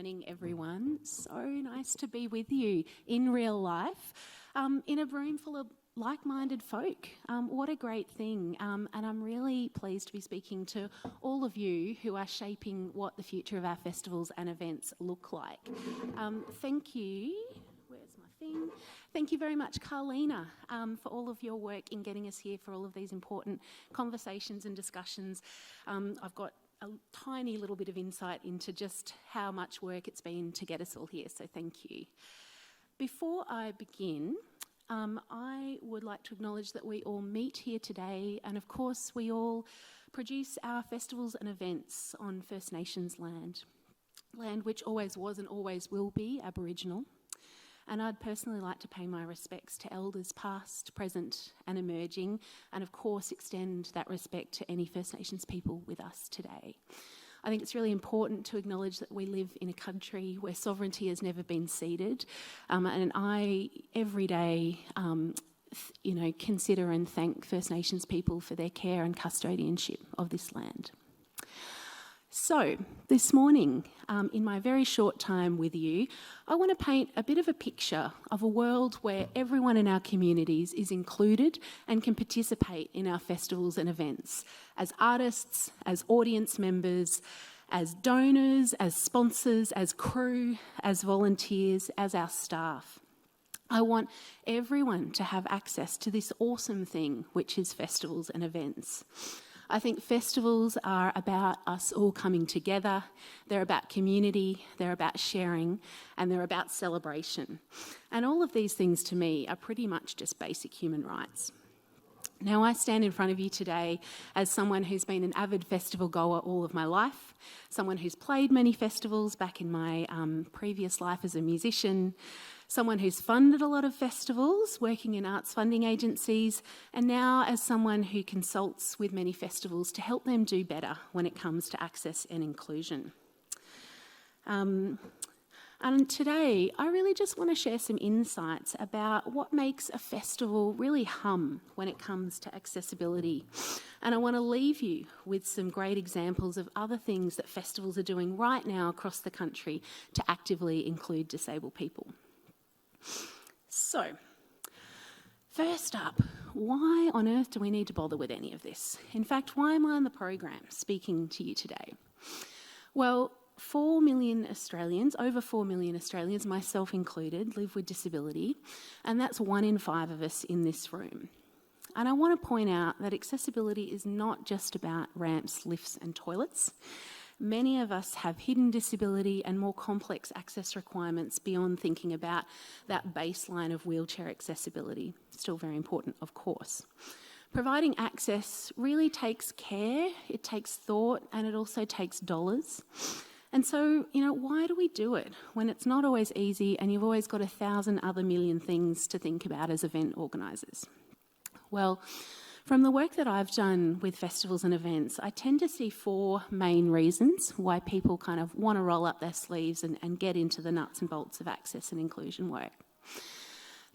morning, everyone. So nice to be with you in real life, in a room full of like-minded folk. What a great thing. And I'm really pleased to be speaking to all of you who are shaping what the future of our festivals and events look like. Thank you. Where's my thing? Thank you very much, Carlina, for all of your work in getting us here for all of these important conversations and discussions. I've got a tiny little bit of insight into just how much work it's been to get us all here, so thank you. Before I begin, I would like to acknowledge that we all meet here today, and of course we all produce our festivals and events on First Nations land which always was and always will be Aboriginal. And I'd personally like to pay my respects to elders past, present and emerging, and of course extend that respect to any First Nations people with us today. I think it's really important to acknowledge that we live in a country where sovereignty has never been ceded, and I every day consider and thank First Nations people for their care and custodianship of this land. So, this morning, in my very short time with you, I want to paint a bit of a picture of a world where everyone in our communities is included and can participate in our festivals and events, as artists, as audience members, as donors, as sponsors, as crew, as volunteers, as our staff. I want everyone to have access to this awesome thing, which is festivals and events. I think festivals are about us all coming together, they're about community, they're about sharing, and they're about celebration. And all of these things to me are pretty much just basic human rights. Now, I stand in front of you today as someone who's been an avid festival goer all of my life, someone who's played many festivals back in my previous life as a musician, someone who's funded a lot of festivals, working in arts funding agencies, and now as someone who consults with many festivals to help them do better when it comes to access and inclusion. And today, I really just want to share some insights about what makes a festival really hum when it comes to accessibility. And I want to leave you with some great examples of other things that festivals are doing right now across the country to actively include disabled people. So, first up, why on earth do we need to bother with any of this? In fact, why am I on the program speaking to you today? Well, 4 million Australians, over 4 million Australians, myself included, live with disability, and that's 1 in 5 of us in this room. And I want to point out that accessibility is not just about ramps, lifts and toilets. Many of us have hidden disability and more complex access requirements beyond thinking about that baseline of wheelchair accessibility. Still very important, of course. Providing access really takes care, it takes thought, and it also takes dollars. And so, why do we do it when it's not always easy and you've always got 1,000 other million things to think about as event organisers? Well, from the work that I've done with festivals and events, I tend to see 4 main reasons why people kind of want to roll up their sleeves and get into the nuts and bolts of access and inclusion work.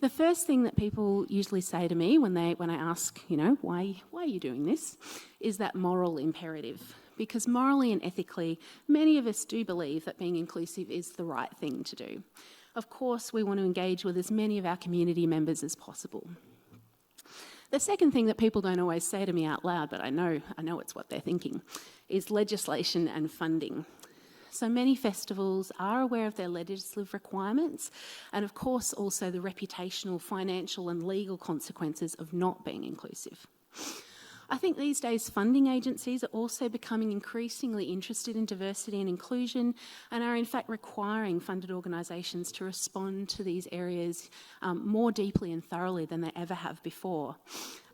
The first thing that people usually say to me when I ask, why are you doing this, is that moral imperative. Because morally and ethically, many of us do believe that being inclusive is the right thing to do. Of course, we want to engage with as many of our community members as possible. The second thing that people don't always say to me out loud, but I know it's what they're thinking, is legislation and funding. So many festivals are aware of their legislative requirements and of course also the reputational, financial and legal consequences of not being inclusive. I think these days funding agencies are also becoming increasingly interested in diversity and inclusion and are in fact requiring funded organisations to respond to these areas more deeply and thoroughly than they ever have before.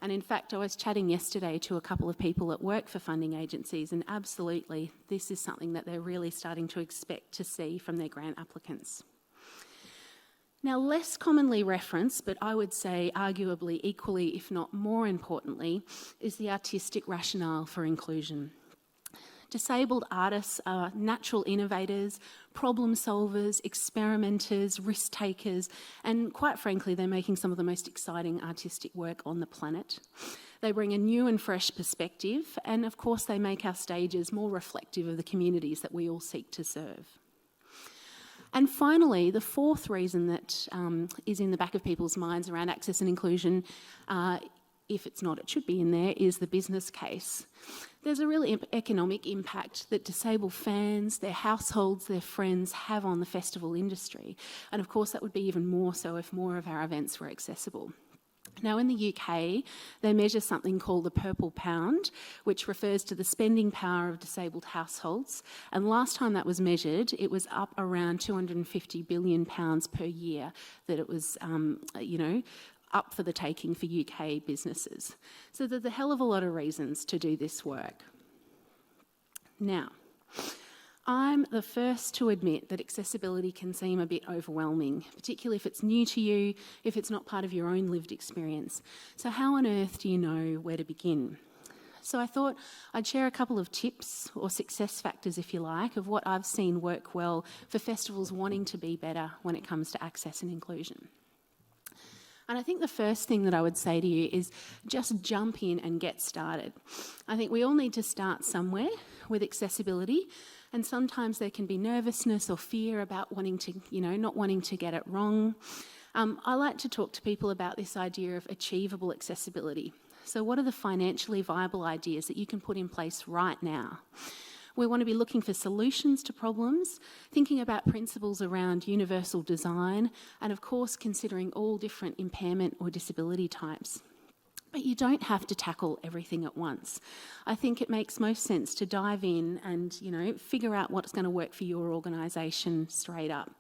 And in fact, I was chatting yesterday to a couple of people that work for funding agencies, and absolutely this is something that they're really starting to expect to see from their grant applicants. Now, less commonly referenced, but I would say arguably equally, if not more importantly, is the artistic rationale for inclusion. Disabled artists are natural innovators, problem solvers, experimenters, risk takers, and quite frankly, they're making some of the most exciting artistic work on the planet. They bring a new and fresh perspective, and of course, they make our stages more reflective of the communities that we all seek to serve. And finally, the fourth reason that is in the back of people's minds around access and inclusion, if it's not, it should be in there, is the business case. There's a really economic impact that disabled fans, their households, their friends have on the festival industry. And of course, that would be even more so if more of our events were accessible. Now, in the UK, they measure something called the purple pound, which refers to the spending power of disabled households. And last time that was measured, it was up around £250 billion per year that it was, up for the taking for UK businesses. So there's a hell of a lot of reasons to do this work. Now, I'm the first to admit that accessibility can seem a bit overwhelming, particularly if it's new to you, if it's not part of your own lived experience. So how on earth do you know where to begin? So I thought I'd share a couple of tips or success factors, if you like, of what I've seen work well for festivals wanting to be better when it comes to access and inclusion. And I think the first thing that I would say to you is just jump in and get started. I think we all need to start somewhere with accessibility, and sometimes there can be nervousness or fear about wanting to, not wanting to get it wrong. I like to talk to people about this idea of achievable accessibility. So what are the financially viable ideas that you can put in place right now? We want to be looking for solutions to problems, thinking about principles around universal design, and of course considering all different impairment or disability types. But you don't have to tackle everything at once. I think it makes most sense to dive in and, figure out what's going to work for your organisation straight up.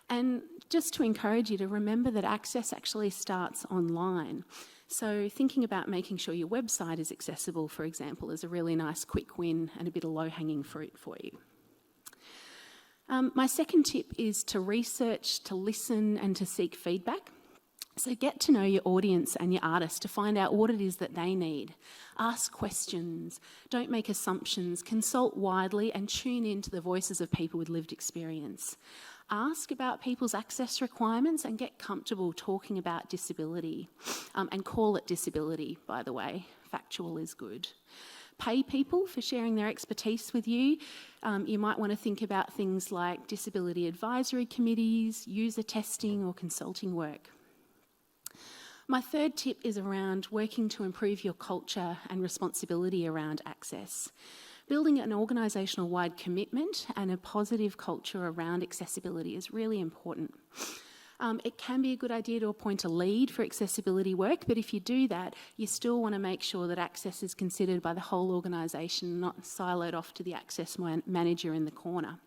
And just to encourage you to remember that access actually starts online. So thinking about making sure your website is accessible, for example, is a really nice quick win and a bit of low-hanging fruit for you. My second tip is to research, to listen and to seek feedback. So get to know your audience and your artists to find out what it is that they need. Ask questions, don't make assumptions, consult widely and tune in to the voices of people with lived experience. Ask about people's access requirements and get comfortable talking about disability. And call it disability, by the way. Factual is good. Pay people for sharing their expertise with you. You might want to think about things like disability advisory committees, user testing or consulting work. My third tip is around working to improve your culture and responsibility around access. Building an organisational-wide commitment and a positive culture around accessibility is really important. It can be a good idea to appoint a lead for accessibility work, but if you do that, you still want to make sure that access is considered by the whole organisation, not siloed off to the access manager in the corner.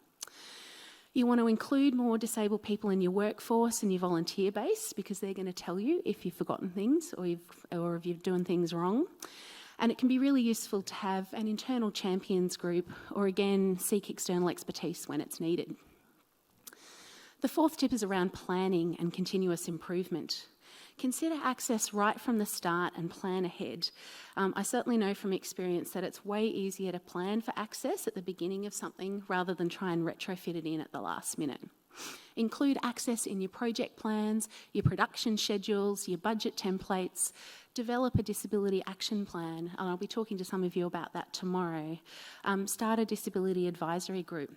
You want to include more disabled people in your workforce and your volunteer base because they're going to tell you if you've forgotten things or if you're doing things wrong. And it can be really useful to have an internal champions group or, again, seek external expertise when it's needed. The fourth tip is around planning and continuous improvement. Consider access right from the start and plan ahead. I certainly know from experience that it's way easier to plan for access at the beginning of something rather than try and retrofit it in at the last minute. Include access in your project plans, your production schedules, your budget templates. Develop a disability action plan, and I'll be talking to some of you about that tomorrow. Start a disability advisory group.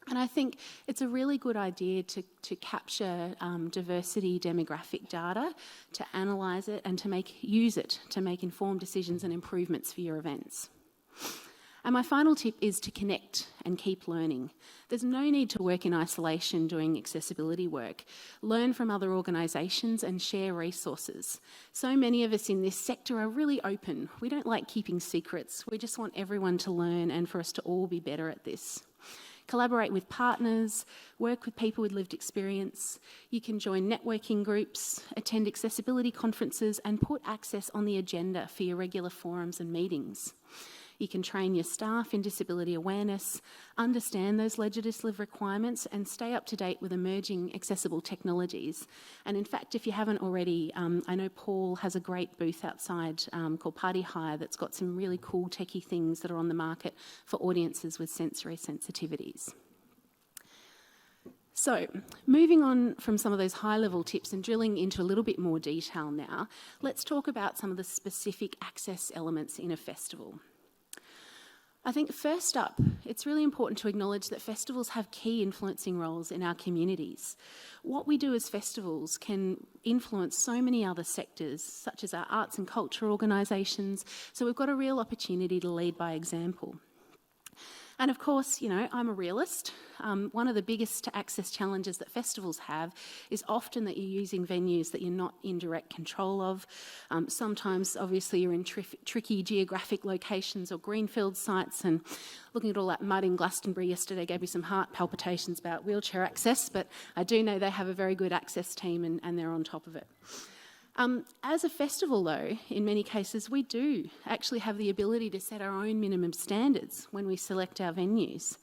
And I think it's a really good idea to capture diversity demographic data, to analyse it and to use it to make informed decisions and improvements for your events. And my final tip is to connect and keep learning. There's no need to work in isolation doing accessibility work. Learn from other organisations and share resources. So many of us in this sector are really open. We don't like keeping secrets. We just want everyone to learn and for us to all be better at this. Collaborate with partners, work with people with lived experience. You can join networking groups, attend accessibility conferences and put access on the agenda for your regular forums and meetings. You can train your staff in disability awareness, understand those legislative requirements and stay up to date with emerging accessible technologies. And in fact, if you haven't already, I know Paul has a great booth outside called Party Hire that's got some really cool techie things that are on the market for audiences with sensory sensitivities. So, moving on from some of those high-level tips and drilling into a little bit more detail now, let's talk about some of the specific access elements in a festival. I think first up, it's really important to acknowledge that festivals have key influencing roles in our communities. What we do as festivals can influence so many other sectors, such as our arts and culture organisations, so we've got a real opportunity to lead by example. And of course, I'm a realist. One of the biggest access challenges that festivals have is often that you're using venues that you're not in direct control of. Sometimes, obviously, you're in tricky geographic locations or greenfield sites, and looking at all that mud in Glastonbury yesterday gave me some heart palpitations about wheelchair access, but I do know they have a very good access team and they're on top of it. As a festival, though, in many cases, we do actually have the ability to set our own minimum standards when we select our venues.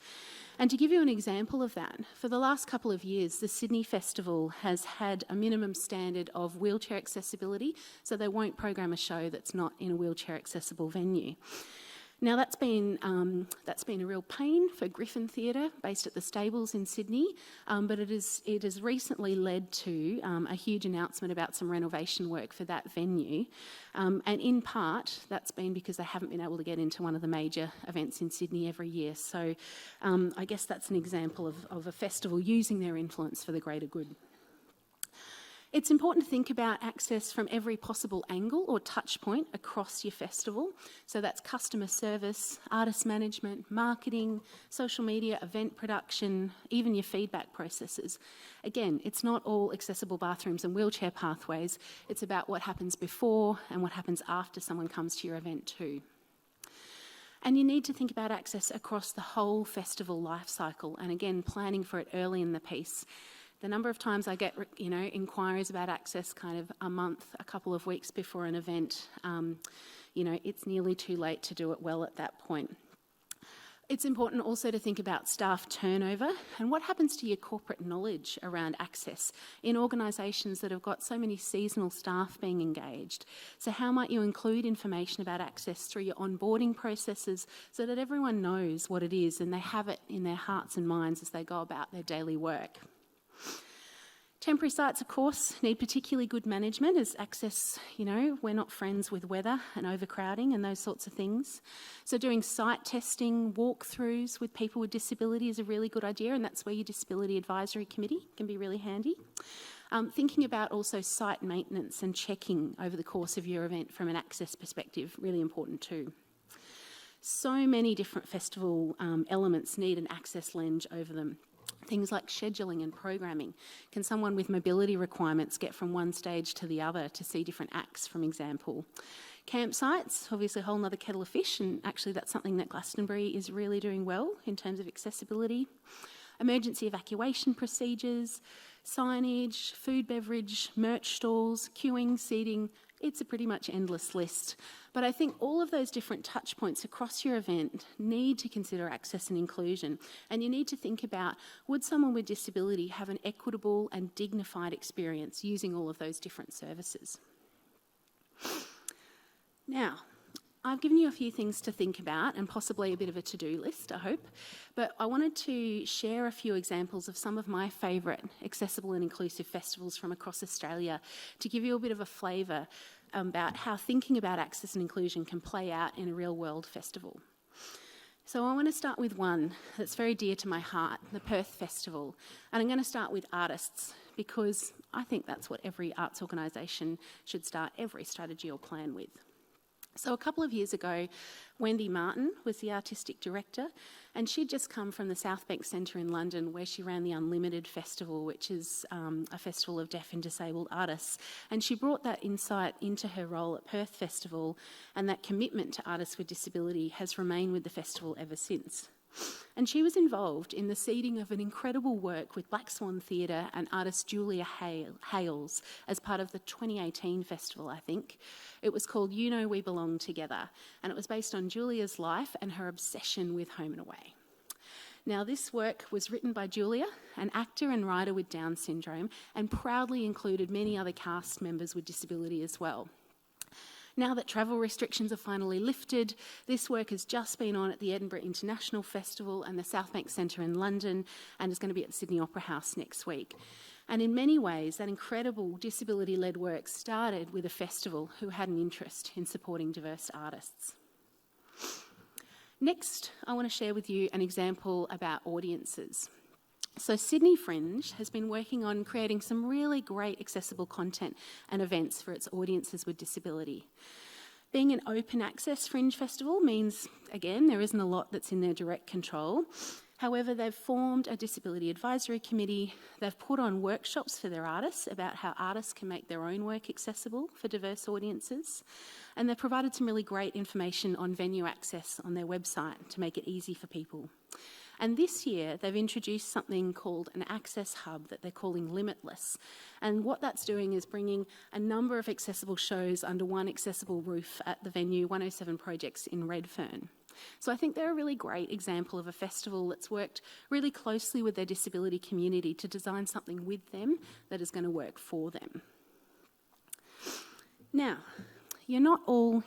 And to give you an example of that, for the last couple of years, the Sydney Festival has had a minimum standard of wheelchair accessibility, so they won't program a show that's not in a wheelchair accessible venue. Now, that's been a real pain for Griffin Theatre, based at the Stables in Sydney, but it has recently led to a huge announcement about some renovation work for that venue, and in part, that's been because they haven't been able to get into one of the major events in Sydney every year. So I guess that's an example of a festival using their influence for the greater good. It's important to think about access from every possible angle or touch point across your festival. So that's customer service, artist management, marketing, social media, event production, even your feedback processes. Again, it's not all accessible bathrooms and wheelchair pathways. It's about what happens before and what happens after someone comes to your event too. And you need to think about access across the whole festival life cycle, and again, planning for it early in the piece. The number of times I get, inquiries about access kind of a month, a couple of weeks before an event, it's nearly too late to do it well at that point. It's important also to think about staff turnover and what happens to your corporate knowledge around access in organisations that have got so many seasonal staff being engaged. So how might you include information about access through your onboarding processes so that everyone knows what it is and they have it in their hearts and minds as they go about their daily work? Temporary sites, of course, need particularly good management as access, we're not friends with weather and overcrowding and those sorts of things. So doing site testing, walkthroughs with people with disability is a really good idea, and that's where your Disability Advisory Committee can be really handy. Thinking about also site maintenance and checking over the course of your event from an access perspective, really important too. So many different festival elements need an access lens over them. Things like scheduling and programming. Can someone with mobility requirements get from one stage to the other to see different acts, for example? Campsites, obviously a whole other kettle of fish, and actually that's something that Glastonbury is really doing well in terms of accessibility. Emergency evacuation procedures, signage, food, beverage, merch stalls, queuing, seating. It's a pretty much endless list. But I think all of those different touch points across your event need to consider access and inclusion. And you need to think about, would someone with disability have an equitable and dignified experience using all of those different services? Now, I've given you a few things to think about and possibly a bit of a to-do list, I hope. But I wanted to share a few examples of some of my favourite accessible and inclusive festivals from across Australia to give you a bit of a flavour about how thinking about access and inclusion can play out in a real-world festival. So I want to start with one that's very dear to my heart, the Perth Festival. And I'm going to start with artists because I think that's what every arts organisation should start every strategy or plan with. So a couple of years ago, Wendy Martin was the artistic director, and she'd just come from the South Bank Centre in London where she ran the Unlimited Festival, which is a festival of deaf and disabled artists. And she brought that insight into her role at Perth Festival, and that commitment to artists with disability has remained with the festival ever since. And she was involved in the seeding of an incredible work with Black Swan Theatre and artist Julia Hales as part of the 2018 festival, I think. It was called You Know We Belong Together, and it was based on Julia's life and her obsession with home and away. Now, this work was written by Julia, an actor and writer with Down syndrome, and proudly included many other cast members with disability as well. Now that travel restrictions are finally lifted, this work has just been on at the Edinburgh International Festival and the South Bank Centre in London, and is going to be at the Sydney Opera House next week. And in many ways, that incredible disability-led work started with a festival who had an interest in supporting diverse artists. Next, I want to share with you an example about audiences. So Sydney Fringe has been working on creating some really great accessible content and events for its audiences with disability. Being an open access Fringe festival means, again, there isn't a lot that's in their direct control. However, they've formed a disability advisory committee, they've put on workshops for their artists about how artists can make their own work accessible for diverse audiences, and they've provided some really great information on venue access on their website to make it easy for people. And this year, they've introduced something called an access hub that they're calling Limitless. And what that's doing is bringing a number of accessible shows under one accessible roof at the venue 107 Projects in Redfern. So I think they're a really great example of a festival that's worked really closely with their disability community to design something with them that is going to work for them. Now, you're not all,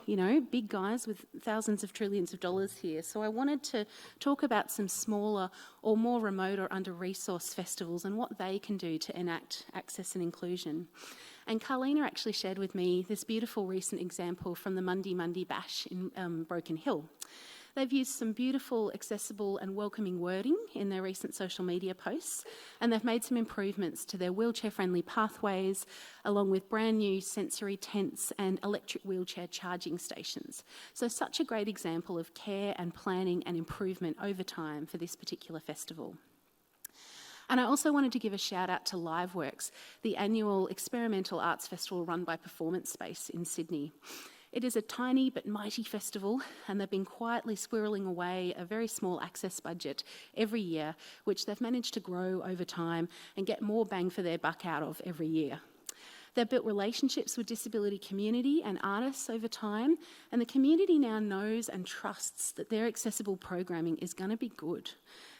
big guys with thousands of trillions of dollars here, so I wanted to talk about some smaller or more remote or under-resourced festivals and what they can do to enact access and inclusion. And Carlina actually shared with me this beautiful recent example from the Monday Bash in Broken Hill. They've used some beautiful, accessible and welcoming wording in their recent social media posts, and they've made some improvements to their wheelchair-friendly pathways, along with brand new sensory tents and electric wheelchair charging stations. So such a great example of care and planning and improvement over time for this particular festival. And I also wanted to give a shout out to Liveworks, the annual experimental arts festival run by Performance Space in Sydney. It is a tiny but mighty festival, and they've been quietly squirreling away a very small access budget every year, which they've managed to grow over time and get more bang for their buck out of every year. They've built relationships with disability community and artists over time, and the community now knows and trusts that their accessible programming is going to be good.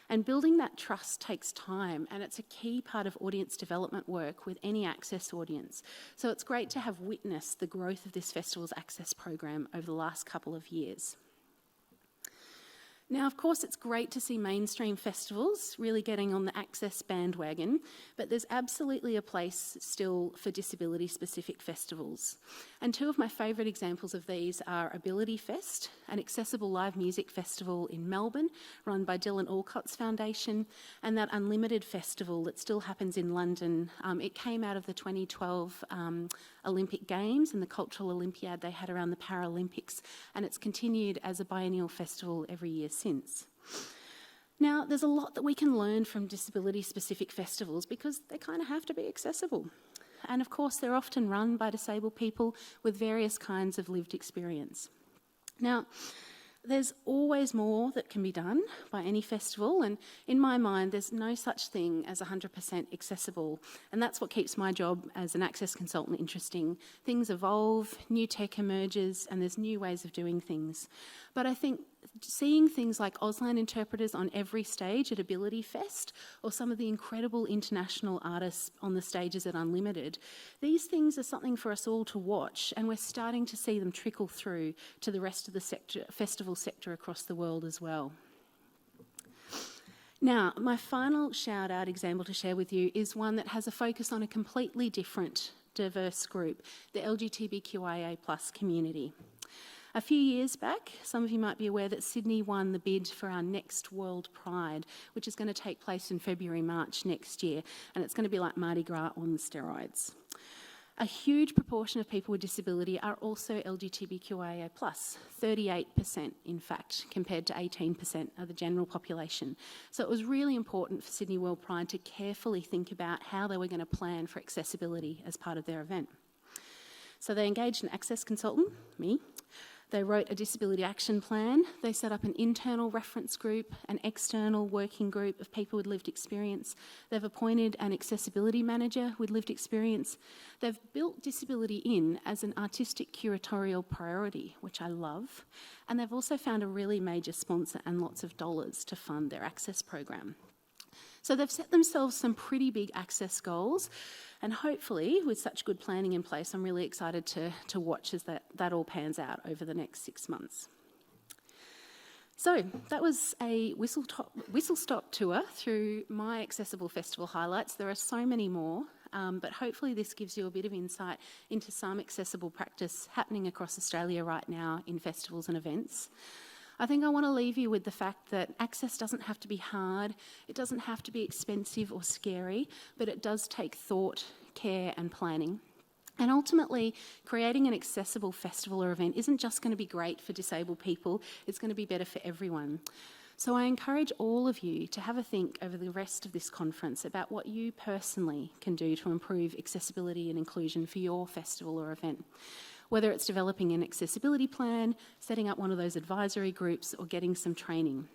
And building that trust takes time, and it's a key part of audience development work with any access audience. So it's great to have witnessed the growth of this festival's access program over the last couple of years. Now, of course, it's great to see mainstream festivals really getting on the access bandwagon, but there's absolutely a place still for disability-specific festivals. And two of my favourite examples of these are Ability Fest, an accessible live music festival in Melbourne run by Dylan Alcott's Foundation, and that Unlimited Festival that still happens in London. It came out of the 2012 Olympic Games and the Cultural Olympiad they had around the Paralympics, and it's continued as a biennial festival every year since. Now, there's a lot that we can learn from disability-specific festivals because they kind of have to be accessible. And of course, they're often run by disabled people with various kinds of lived experience. Now, there's always more that can be done by any festival, and in my mind, there's no such thing as 100% accessible, and that's what keeps my job as an access consultant interesting. Things evolve, new tech emerges, and there's new ways of doing things. But I think seeing things like Auslan interpreters on every stage at Ability Fest, or some of the incredible international artists on the stages at Unlimited, these things are something for us all to watch, and we're starting to see them trickle through to the rest of the festival sector across the world as well. Now, my final shout-out example to share with you is one that has a focus on a completely different, diverse group, the LGBTQIA+ community. A few years back, some of you might be aware that Sydney won the bid for our next World Pride, which is going to take place in February, March next year, and it's going to be like Mardi Gras on steroids. A huge proportion of people with disability are also LGBTQIA+, 38% in fact, compared to 18% of the general population. So it was really important for Sydney World Pride to carefully think about how they were going to plan for accessibility as part of their event. So they engaged an access consultant, me. They wrote a disability action plan. They set up an internal reference group, an external working group of people with lived experience. They've appointed an accessibility manager with lived experience. They've built disability in as an artistic curatorial priority, which I love. And they've also found a really major sponsor and lots of dollars to fund their access program. So they've set themselves some pretty big access goals, and hopefully, with such good planning in place, I'm really excited to watch as that all pans out over the next 6 months. So that was a whistle-stop tour through my Accessible Festival highlights. There are so many more, but hopefully this gives you a bit of insight into some accessible practice happening across Australia right now in festivals and events. I think I want to leave you with the fact that access doesn't have to be hard, it doesn't have to be expensive or scary, but it does take thought, care and planning. And ultimately, creating an accessible festival or event isn't just going to be great for disabled people, it's going to be better for everyone. So I encourage all of you to have a think over the rest of this conference about what you personally can do to improve accessibility and inclusion for your festival or event. Whether it's developing an accessibility plan, setting up one of those advisory groups, or getting some training.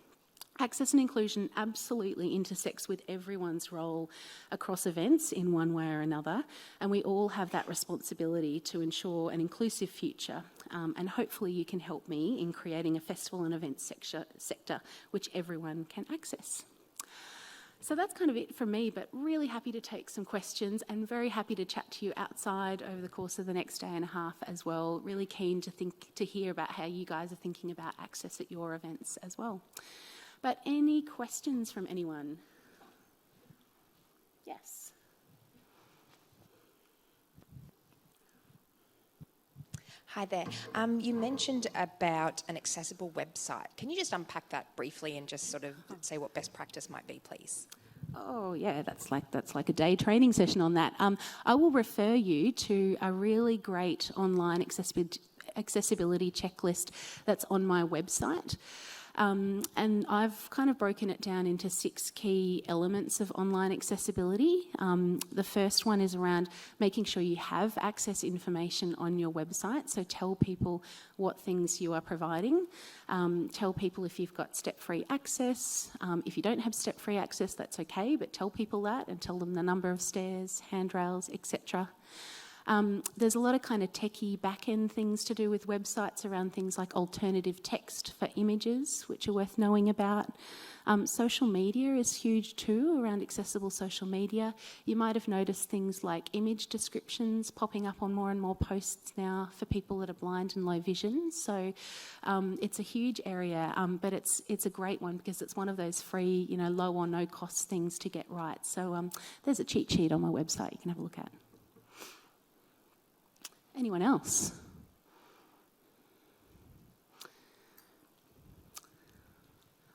Access and inclusion absolutely intersects with everyone's role across events in one way or another, and we all have that responsibility to ensure an inclusive future, and hopefully you can help me in creating a festival and events sector which everyone can access. So that's kind of it from me, but really happy to take some questions and very happy to chat to you outside over the course of the next day and a half as well. Really keen to hear about how you guys are thinking about access at your events as well. But any questions from anyone? Yes. Hi there. You mentioned about an accessible website. Can you just unpack that briefly and just sort of say what best practice might be, please? Oh yeah, that's like a day training session on that. I will refer you to a really great online accessibility checklist that's on my website. And I've kind of broken it down into 6 key elements of online accessibility. The first one is around making sure you have access information on your website. So tell people what things you are providing. Tell people if you've got step-free access. If you don't have step-free access, that's okay, but tell people that and tell them the number of stairs, handrails, etc. There's a lot of kind of techie back-end things to do with websites around things like alternative text for images, which are worth knowing about. Social media is huge too, around accessible social media. You might have noticed things like image descriptions popping up on more and more posts now for people that are blind and low vision. So it's a huge area, but it's a great one because it's one of those free, low or no cost things to get right. So there's a cheat sheet on my website you can have a look at. Anyone else?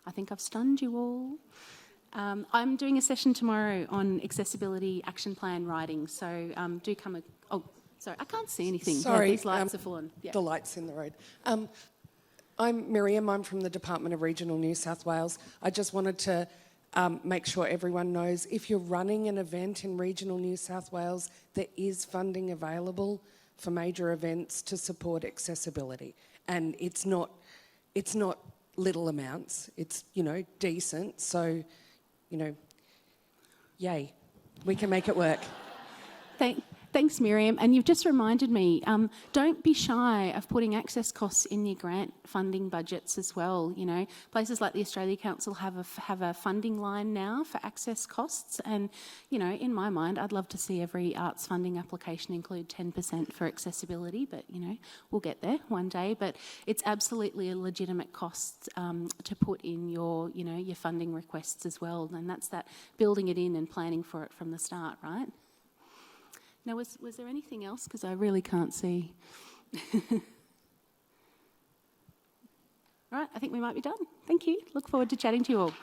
I think I've stunned you all. I'm doing a session tomorrow on accessibility action plan writing, so do come. Oh, sorry, I can't see anything. Sorry, yeah, these lights are full on. Yeah. The lights in the road. I'm Miriam. I'm from the Department of Regional New South Wales. I just wanted to make sure everyone knows if you're running an event in regional New South Wales, there is funding available for major events to support accessibility, and it's not little amounts. It's decent. So, yay, we can make it work. Thanks, Miriam. And you've just reminded me, don't be shy of putting access costs in your grant funding budgets as well. Places like the Australia Council have a funding line now for access costs. And, in my mind, I'd love to see every arts funding application include 10% for accessibility. But, we'll get there one day. But it's absolutely a legitimate cost to put in your funding requests as well. And that's that building it in and planning for it from the start, right? Now, was there anything else? Because I really can't see. All right, I think we might be done. Thank you. Look forward to chatting to you all.